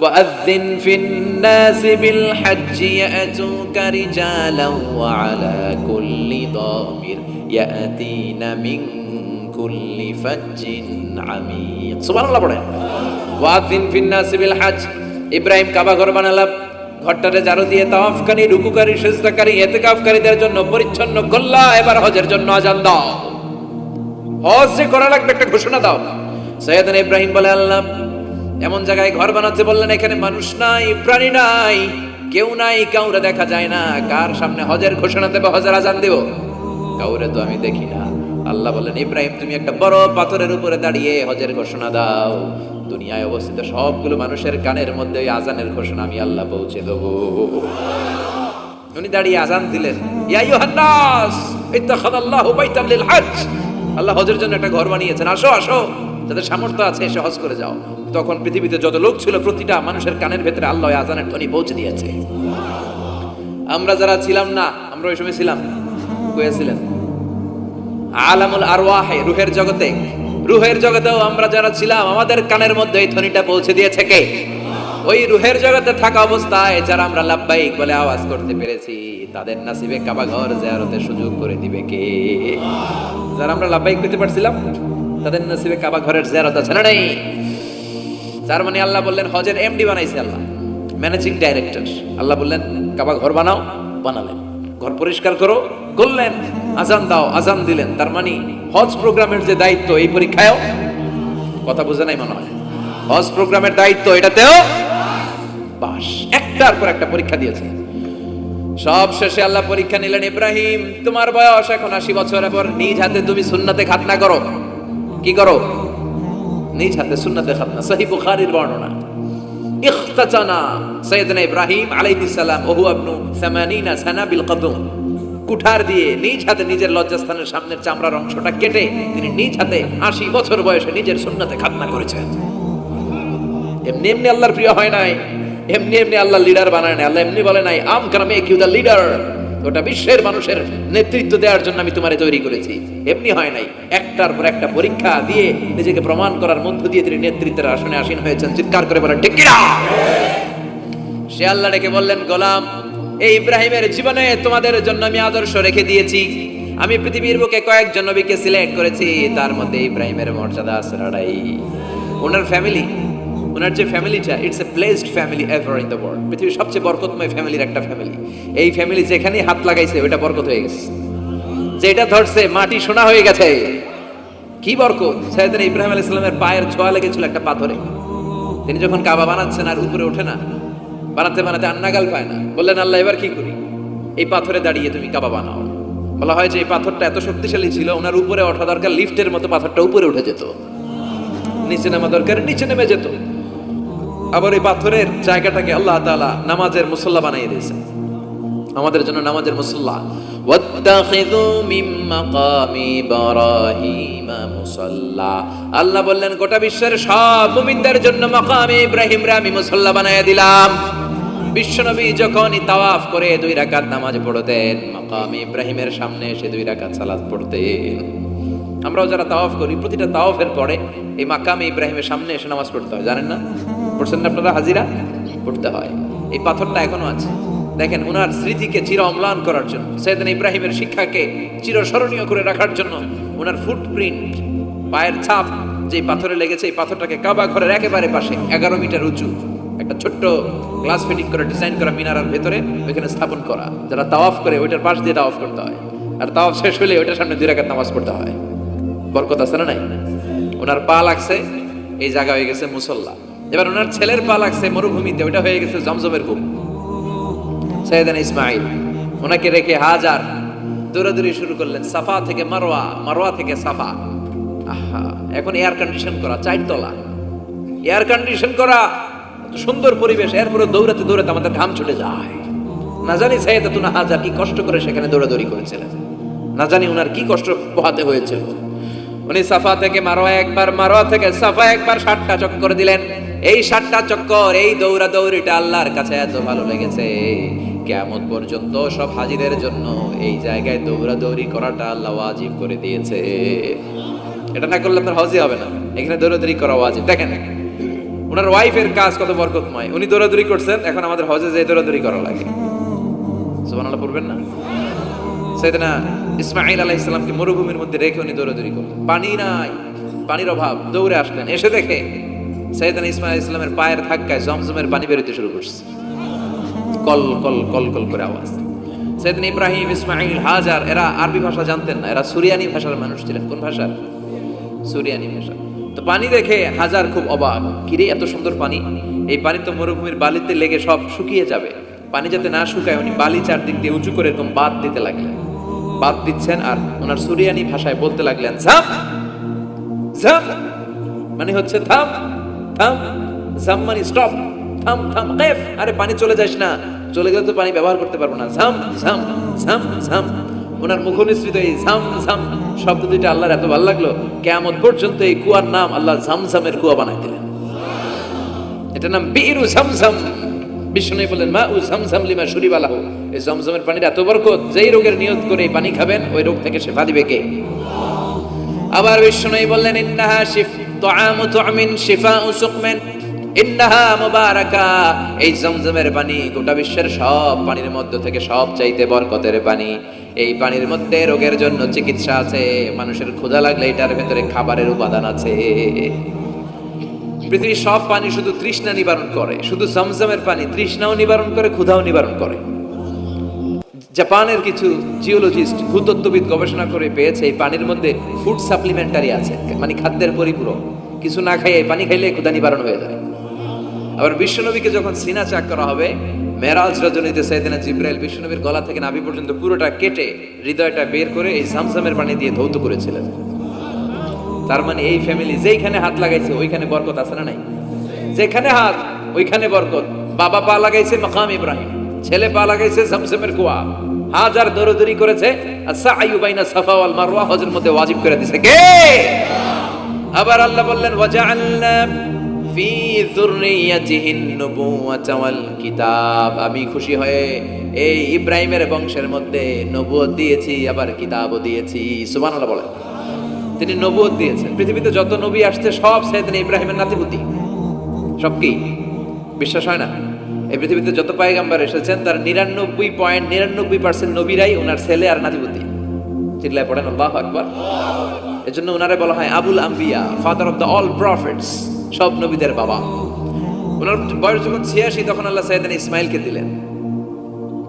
وأذن في الناس بالحج يأتوك رجالا وعلى كل ضامر يأتين من كل فج عميق سبحان الله পড়ে ওয়াযিন ফিন নাস বিল হজ ইব্রাহিম কাবা ঘর বানালাম ঘরটারে ঝাড়ু দিয়ে তাওয়াফকারী রুকুকারী সিজদাকারী ইতিকাফকারীদের জন্য পরিচ্ছন্ন করলা এবার হজের জন্য আযান দাও হজ যে করা লাগবে একটা ঘোষণা দাও সাইয়েদনা ইব্রাহিম বলে আল্লাহ এমন জায়গায় ঘর বানাতে বললেন এখানে মানুষ নাই প্রাণী নাই কেউ নাই কাউরে দেখা যায় না কার সামনে হজের ঘোষণা দেব হজের আযান দেব কাউরে তো আমি দেখি না আল্লাহ বললেন ইব্রাহিম তুমি একটা বড় পাথরের উপরে দাঁড়িয়ে হজের ঘোষণা দাও দুনিয়ায় অবস্থিত সবগুলো মানুষের কানের মধ্যে ওই আযানের ঘোষণা আমি আল্লাহ পৌঁছে দেব উনি দাঁড়িয়ে আযান দিলেন ইয়া আইয়ুহান নাস ইত্তাখাযাল্লাহু বাইতান লিল হজ আল্লাহ হজের জন্য একটা ঘর বানিয়েছেন আসো আসো যাদের সামর্থ্য আছে এসে হজ করে যাও তখন পৃথিবীতে যত লোক ছিল প্রতিটা মানুষের কানের ভেতরে আল্লাহ আযানের ধ্বনি পৌঁছে দিয়েছে আমরা যারা ছিলাম না আমরা ওই সময় ছিলাম কইছিলেন আলামুল আরওয়াহে রুহের জগতেও আমরা যারা ছিলাম আমাদের কানের মধ্যে এই ধ্বনিটা পৌঁছে দিয়েছে কে ওই রুহের জগতে থাকা অবস্থায় যারা আমরা লাব্বাইক বলে আওয়াজ করতে পেরেছি তাদের নসিবে কাবা ঘর জিয়ারতের সুযোগ করে দিবে কে যারা আমরা লাব্বাইক করতে পারছিলাম তাদের নসিবে কাবা ঘরের জিয়ারত আছে না নাই তার মানে আল্লাহ বললেন হজের এমডি বানাইছে আল্লাহ ম্যানেজিং ডাইরেক্টর আল্লাহ বললেন কাবা ঘর বানাও বানালেন ঘর পরিষ্কার করো করলেন আযান দাও আযান দিলেন তার মানে হজ প্রোগ্রামের যে দায়িত্ব এই পরীক্ষায়ও কথা বুঝে নাই মনে হয় হজ প্রোগ্রামের দায়িত্ব এটাতেও পাস একটার পর একটা পরীক্ষা দিয়েছে সব শেষে আল্লাহ পরীক্ষা নিলেন ইব্রাহিম তোমার বয়স এখন 80 বছর পর নিজ হাতে তুমি সুন্নাতে খাতনা করো কি করো নিজ হাতে সুন্নাতে খাতনা সহিহ বুখারীর বর্ণনা ইখতাতানা সাইয়েদনা ইব্রাহিম আলাইহিস সালাম ওহু ইবনু 80 সানা বিল কদম কুঠার দিয়ে নিজ হাতে নিজের লজ্জাস্থানের সামনের চামড়ার অংশটা কেটে তিনি নিজ হাতে 80 বছর বয়সে নিজের সুন্নাতে খাতনা করেছেন এমনি এমনি আল্লাহর প্রিয় হয় নাই এমনি এমনি আল্লাহ লিডার বানায় না আল্লাহ এমনি বলে নাই আম কানা মেক ইউ দ্য লিডার গোটা বিশ্বের মানুষের নেতৃত্ব দেওয়ার জন্য আমি তোমারে তৈরি করেছি এমনি হয় নাই একটার পর একটা পরীক্ষা দিয়ে নিজেকে প্রমাণ করার মধ্য দিয়ে তিনি নেতৃত্বের আসনে আসীন হয়েছেন চিৎকার করে বলেন ঠিক কিনা সে আল্লাহ ডেকে বললেন গোলাম এই ইব্রাহিমের জীবনে তোমাদের জন্য আমি আদর্শ রেখে দিয়েছি আমি পৃথিবীর বুকে কয়েকজন নবীকে সিলেক্ট করেছি তার মধ্যে ইব্রাহিমের মর্যাদা আছে লড়াই ওনার ফ্যামিলি ওনার যে ফ্যামিলিটা it's a blessed family ever in the world পৃথিবীর সবচেয়ে বরকতময় ফ্যামিলির একটা ফ্যামিলি এই ফ্যামিলি যেখানেই হাত লাগাইছে ওটা বরকত হয়ে গেছে যেটা ধরছে মাটি সোনা হয়ে গেছে কি বরকত সাইয়েদনা ইব্রাহিম আলাইহিস সালামের পায়ের ছোঁয়া লেগেছিল একটা পাথরে তিনি যখন কাবা বানাচ্ছেন আর উপরে ওঠে না বানাতে বানাতে আন্নাগাল পায় না বললেন আল্লাহ এবার কি করি এই পাথরে দাঁড়িয়ে তুমি কাবা বানাও বলা হয় যে এই পাথরটা এত শক্তিশালী ছিল ওনার উপরে ওঠা দরকার লিফটের মতো পাথরটা উপরে উঠে যেত নিচে নামা দরকার নিচে নেমে যেত আবার এই পাথরের জায়গাটাকে আল্লাহ তাআলা নামাজের মুসল্লা বানিয়ে দিয়েছেন আমাদের জন্য নামাজের মুসল্লা ওয়াত্তাখিযু মিন মাকামি ইব্রাহিম মুসাল্লা আল্লাহ বললেন গোটা বিশ্বের সব মুমিনদের জন্য মাকামে ইব্রাহিমরে আমি মুসল্লা বানায়া দিলাম বিশ্বনবী যখনই তাওয়াফ করে 2 রাকাত নামাজ পড়তেন মাকামে ইব্রাহিমের সামনে এসে 2 রাকাত সালাত পড়তেন আমরাও যারা তাওয়াফ করি প্রতিটা তাওয়াফের পরে এই মাকামে ইব্রাহিমের সামনে এসে নামাজ পড়তে হয় জানেন না পড়ছেন না আপনারা হাজিরা পড়তে হয় এই পাথরটা এখনো আছে দেখেন ওনার স্মৃতিকে চির অম্লান করার জন্য সাইয়েদনা ইব্রাহিমের শিক্ষাকে চিরস্মরণীয় করে রাখার জন্য ওনার ফুটপ্রিন্ট পায়ের ছাপ যে পাথরে লেগেছে এই পাথরটাকে কাবা ঘরের একেবারে পাশে 11 মিটার উঁচু একটা ছোট্ট গ্লাস ফিটিং করে ডিজাইন করা মিনারার ভেতরে ওইখানে স্থাপন করা যারা তাওয়াফ করে ওইটার পাশ দিয়ে তাওয়াফ করতে হয় আর তাওয়াফ শেষ হলে ওইটার সামনে 2 রাকাত নামাজ পড়তে হয় বরকত আছে না নাই ওনার পা লাগছে এই জায়গা হয়ে গেছে মুসল্লা এবার ওনার ছেলের পা লাগছে মরুভূমিতে ওইটা হয়ে গেছে জমজমের কূপ সাইয়েদনা ইসমাঈল ওনাকে রেখে হাজার দৌড়াদৌড়ি শুরু করলেন সাফা থেকে মারওয়া মারওয়া থেকে সাফা আহা এখন এয়ার কন্ডিশন করা 4 তলা এয়ার কন্ডিশন করা সুন্দর পরিবেশ এরপরে দৌড়াতে দৌড়াতে আমাদের ঘাম ছুটে যায় না জানি সাইয়েদাতুনা হাজার কি কষ্ট করে সেখানে দৌড়াদৌড়ি করেছিলেন না জানি ওনার কি কষ্ট পোহাতে হয়েছিল উনি সাফা থেকে মারওয়া একবার মারওয়া থেকে সাফা একবার 7টা চক্কর দিলেন এই 7টা চক্কর এই দৌড়াদৌড়িটা আল্লাহর কাছে এত ভালো লেগেছে কিয়ামত পর্যন্ত সব হাজিদের জন্য এই জায়গায় দৌড়াদৌড়ি করাটা আল্লাহ ওয়াজিব করে দিয়েছে এটা না করলে আপনার হজই হবে না এখানে দৌড়াদৌড়ি করা ওয়াজিব দেখেন ওনার ওয়াইফের কাজ কত বরকতময়, উনি দৌড়াদৌড়ি করছেন, এখন আমাদের হজে যে দৌড়াদৌড়ি করা লাগে। সুবহানাল্লাহ পড়বেন না? সাইয়েদনা ইসমাঈল আলাইহিস সালামকে মরুভূমির মধ্যে রেখে উনি দৌড়াদৌড়ি করলেন, পানি নাই, পানির অভাব, দৌড়ে আসলেন, এসে দেখে সাইয়েদনা ইসমাঈল আলাইহিস সালামের পায়ের ধাক্কায় জমজমের পানি বের হতে শুরু করছে, কল কল কল কল করে আওয়াজ। সাইয়েদনা ইব্রাহিম, ইসমাঈল, হাজার এরা আরবি ভাষা জানতেন না, এরা সুরিয়ানি ভাষার মানুষ ছিলেন। কোন ভাষা? সুরিয়ানি ভাষা। তো পানি দেখে হাজার খুব অবাক, কিরে এত সুন্দর পানি, এই পানি তো মরুভূমির বালিতে লেগে সব শুকিয়ে যাবে, পানি যাতে না শুকায় উনি বালি চারদিক দিয়ে উঁচু করে এরকম বাদ দিতে লাগলেন, বাদ দিচ্ছেন আর ওনার সুরিয়ানি ভাষায় বলতে লাগলেন ঝাম ঝাম, মানে হচ্ছে থাম থাম, ঝাম মানে স্টপ, থাম থাম, কেফ, আরে পানি চলে যাস না, চলে গেলে তো পানি ব্যবহার করতে পারবো না, ঝাম ঝাম ঝাম ঝাম। ওনার মুখনিসৃত এই ঝাম ঝাম শব্দ দুইটা আল্লাহর এত ভালো লাগলো, কিয়ামত পর্যন্ত এই কুয়ার নাম আল্লাহ ঝামঝামের কুয়া বানাই দিলেন। এটার নাম বিরু ঝামঝাম। বিষ্ণু বললেন মা উ ঝামঝাম লিমা শুরিবা লাহু, এই জমজমের পানির এত বরকত, যেই রোগের নিয়ত করে এই পানি খাবেন ওই রোগ থেকে শেফা দিবে কে? আবার বিষ্ণু বললেন ইন্নাহা তুআমু তুমিন শিফাউ সুকমিন ইন্নাহা মুবারাকা, এই জমজমের পানি গোটা বিশ্বের সব পানির মধ্য থেকে সব চাইতে বরকতের পানি, এই পানির মধ্যে রোগের জন্য চিকিৎসা আছে, মানুষের ক্ষুধা লাগলে এটার ভেতরে খাবারের উপাদান আছে। পৃথিবীর সব পানি শুধু তৃষ্ণা নিবারণ করে, শুধু জমজমের পানি তৃষ্ণাও নিবারণ করে, ক্ষুধাও নিবারণ করে। জাপানের কিছু জিওলজিস্ট, ভূতত্ত্ববিদ গবেষণা করে পেয়েছে এই পানির মধ্যে ফুড সাপ্লিমেন্টারি আছে, মানে খাদ্যের পরিপূরক, কিছু না খাই এই পানি খাইলে ক্ষুধা নিবারণ হয়ে যায়। আবার বিশ্বনবীকে যখন সিনা চাক করা হবে মেরাজ রজনীতে, সাইয়েদনা জিবরাইল বিশ্বনবীর গলা থেকে নাভি পর্যন্ত পুরোটা কেটে হৃদয়টা বের করে এই ঝমঝমের পানি দিয়ে ধৌত করেছিলেন। তার মানে এই ফ্যামিলি যেইখানে হাত লাগাইছে ওইখানে বরকত আছে না নাই? যেখানে হাত ওইখানে বরকত। বাবা পা লাগাইছে মাকাম ইব্রাহিম, ছেলে পা লাগাইছে ঝমঝমের কুয়া, হাজার দৌড়াদৌড়ি করেছে, আস-সা'য়ু বাইনা সাফা ওয়াল মারওয়া হজের মধ্যে ওয়াজিব করে দিয়েছে কে? আবার আল্লাহ বললেন ওয়াজআলনা ফি যুররিয়াতিহিন নুবুওয়াতা ওয়াল কিতাব, আমি খুশি হয়ে এই ইব্রাহিমের বংশের মধ্যে নবুয়ত দিয়েছি, আবার কিতাবও দিয়েছি। সুবহানাল্লাহ বলেন। তিনি নবুয়ত দিয়েছেন। পৃথিবীতে যত নবী আসছে সব সাইয়েদনা ইব্রাহিমের নাতিপুতি, সব কি বিশ্বাস হয় না? এই পৃথিবীতে যত পয়গম্বর এসেছেন তার 99.99% নবীরাই ওনার ছেলে আর নাতিপুতি। চিল্লায় পড়েন আল্লাহু আকবার। এজন্য ওনারে বলা হয় আবুল আম্বিয়া, father of the all prophets, সব নবীদের বাবা। ওনার বয়স যখন 86 তখন আল্লাহ সাইয়েদনা ইসমাইলকে দিলেন,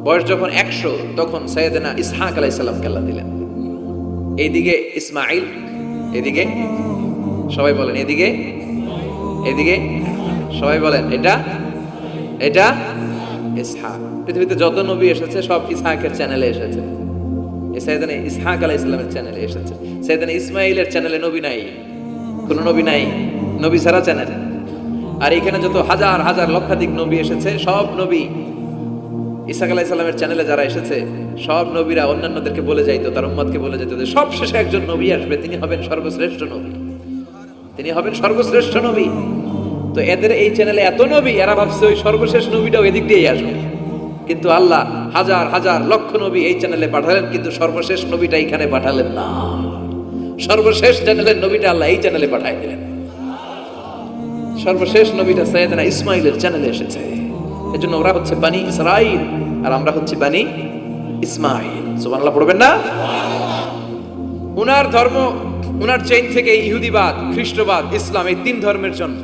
বয়স যখন 100 তখন সাইয়েদনা ইসহাক আলাইহিস সালামকে আল্লাহ দিলেন। এইদিকে ইসমাইল, এদিকে সবাই বলেন এদিকে, এদিকে সবাই বলেন এটা এটা ইসহাক। পৃথিবীতে যত নবী এসেছে সব ইসহাকের চ্যানেলে এসেছে, সাইয়েদনা ইসহাক আলাইহিস সালামের চ্যানেলে এসেছে। সাইয়েদনা ইসমাইলের চ্যানেলে নবী নাই, কোন নবী নাই, নবী ছাড়া চ্যানেল। আর এখানে যত হাজার হাজার লক্ষাধিক নবী এসেছে সব নবী ইসহাক আলাইহিস সালামের চ্যানেলে যারা এসেছে সব নবীরা অন্যান্যদেরকে বলে যাইতো, তার উম্মতকে বলে যেত যে সবশেষে একজন নবী আসবে, তিনি হবেন সর্বশ্রেষ্ঠ নবী, তিনি হবেন সর্বশ্রেষ্ঠ নবী। তো এদের এই চ্যানেলে এত নবী, এরা ভাবছে ওই সর্বশেষ নবীটাও এদিক দিয়েই আসবে, কিন্তু আল্লাহ হাজার হাজার লক্ষ নবী এই চ্যানেলে পাঠালেন, কিন্তু সর্বশেষ নবীটা এখানে পাঠালেন না। সর্বশেষ চ্যানেলের নবীটা আল্লাহ এই চ্যানেলে পাঠাই দিলেন। সর্বশেষ নবীটা সাইয়েদনা ইসমাইলের চ্যানেলে এসেছে। এজন্য ওরা হচ্ছে বানি ইসরাইল আর আমরা হচ্ছি বানি ইসমাইল। সুবহানাল্লাহ পড়বেন না? উনার ধর্ম, উনার চেইন থেকে ইহুদিবাদ, খ্রিস্টবাদ, ইসলাম, এই তিন ধর্মের জন্য।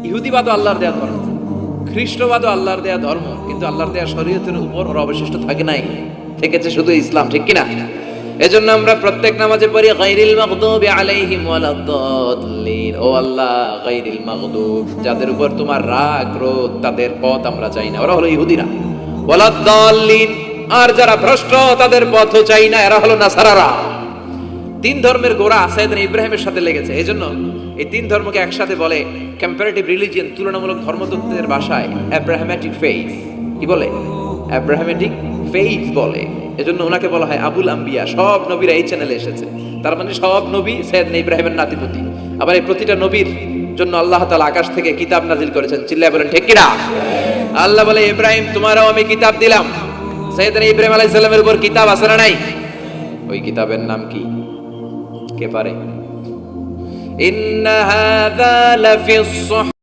ইহুদিবাদও আল্লাহর দেয়া ধর্ম, খ্রিস্টবাদও আল্লাহর দেয়া ধর্ম, কিন্তু আল্লাহর দেয়া শরীয়তের উপর ওরা অবশিষ্ট থাকে নাই, থেকেছে শুধু ইসলাম, ঠিক কিনা? এজন্য আমরা প্রত্যেক নামাজে পড়ি গায়রিল মাগদুবি আলাইহিম ওয়ালাদ-দাল্লিন, ও আল্লাহ গায়রিল মাগদুব, যাদের উপর তোমার রাগ ক্রোধ তাদের পথ আমরা চাই না, ওরা হলো ইহুদিরা। ওয়ালাদ-দাল্লিন, আর যারা ভ্রষ্ট তাদের পথও চাই না, এরা হলো নাসারারা। তিন ধর্মের গোড়া সাইয়েদনা ইব্রাহিমের সাথে লেগেছে। এজন্য এই তিন ধর্মকে একসাথে বলে কম্পারেটিভ রিলিজিয়ন, তুলনামূলক ধর্মতত্ত্বের ভাষায় অ্যাব্রাহামেটিক ফেইথ। কি বলে? অ্যাব্রাহামেটিক ফেইথ বলে। এজন্য ওনাকে বলা হয় আবুল আম্বিয়া। সব নবীরা এই চ্যানেলে এসেছে, তার মানে সব নবী সাইয়েদনা ইব্রাহিমের নাতিপুতি। আবার এই প্রতিটা নবীর জন্য আল্লাহ তাআলা আকাশ থেকে কিতাব নাজিল করেছেন। চিল্লায় বলেন ঠিক কিনা? আল্লাহ বলে ইব্রাহিম তোমারও আমি কিতাব দিলাম। সাইয়েদনা ইব্রাহিম আলাইহিস সালামের উপর কিতাব আছে না নাই? ওই কিতাবের নাম কি? কে পারে? ইন্না হাযা লাফিস